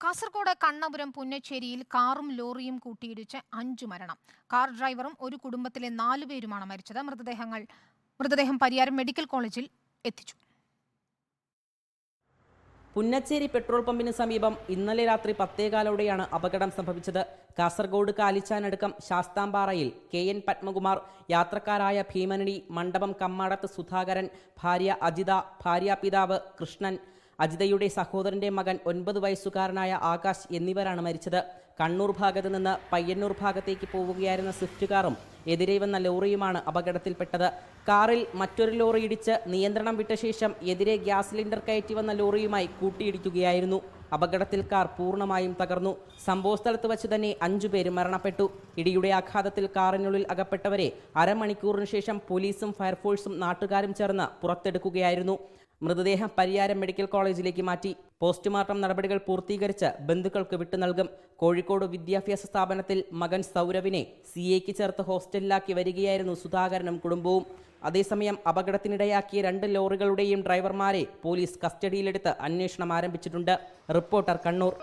കാസർഗോഡ് കണ്ണപുരം പുന്നച്ചേരിയിൽ കാറും ലോറിയും കൂട്ടിയിടിച്ച് 5 മരണം. കാർ ഡ്രൈവറും ഒരു കുടുംബത്തിലെ 4 പേരുമാണ് മരിച്ചത്. മൃതദേഹം പരിയാരം മെഡിക്കൽ കോളേജിൽ എത്തിച്ചു. പുന്നച്ചേരി പെട്രോൾ പമ്പിന് സമീപം ഇന്നലെ രാത്രി 10:15 അപകടം സംഭവിച്ചത്. കാസർഗോഡ് കാലിച്ചാനടുക്കം ശാസ്താംപാറയിൽ KN പത്മകുമാർ, യാത്രക്കാരായ ഭീമനടി, മണ്ഡപം കമ്മാടത്ത് സുധാകരൻ, ഭാര്യ അജിത, ഭാര്യാപിതാവ് കൃഷ്ണൻ, അജിതയുടെ സഹോദരന്റെ മകൻ 9 വയസ്സുകാരനായ ആകാശ് എന്നിവരാണ് മരിച്ചത്. കണ്ണൂർ ഭാഗത്ത് നിന്ന് പയ്യന്നൂർ ഭാഗത്തേക്ക് പോവുകയായിരുന്ന സ്വിഫ്റ്റ് കാറും എതിരെ വന്ന ലോറിയുമാണ് അപകടത്തിൽപ്പെട്ടത്. കാറിൽ മറ്റൊരു ലോറി ഇടിച്ച് നിയന്ത്രണം വിട്ട ശേഷം എതിരെ ഗ്യാസ് സിലിണ്ടർ കയറ്റി വന്ന ലോറിയുമായി കൂട്ടിയിടിക്കുകയായിരുന്നു. അപകടത്തിൽ കാർ പൂർണ്ണമായും തകർന്നു. സംഭവസ്ഥലത്ത് വച്ച് തന്നെ 5 പേര് മരണപ്പെട്ടു. ഇടിയുടെ ആഘാതത്തിൽ കാറിനുള്ളിൽ അകപ്പെട്ടവരെ അരമണിക്കൂറിന് ശേഷം പോലീസും ഫയർഫോഴ്സും നാട്ടുകാരും ചേർന്ന് പുറത്തെടുക്കുകയായിരുന്നു. മൃതദേഹം പരിയാരം മെഡിക്കൽ കോളേജിലേക്ക് മാറ്റി. പോസ്റ്റ്മോർട്ടം നടപടികൾ പൂർത്തീകരിച്ച് ബന്ധുക്കൾക്ക് വിട്ടു നൽകും. കോഴിക്കോട് വിദ്യാഭ്യാസ സ്ഥാപനത്തിൽ മകൻ സൗരവിനെ CAക്ക് ചേർത്ത് ഹോസ്റ്റലിലാക്കി വരികയായിരുന്നു സുധാകരനും കുടുംബവും. അതേസമയം അപകടത്തിനിടയാക്കിയ 2 ലോറികളുടെയും ഡ്രൈവർമാരെ പോലീസ് കസ്റ്റഡിയിലെടുത്ത് അന്വേഷണം ആരംഭിച്ചിട്ടുണ്ട്. റിപ്പോർട്ടർ, കണ്ണൂർ.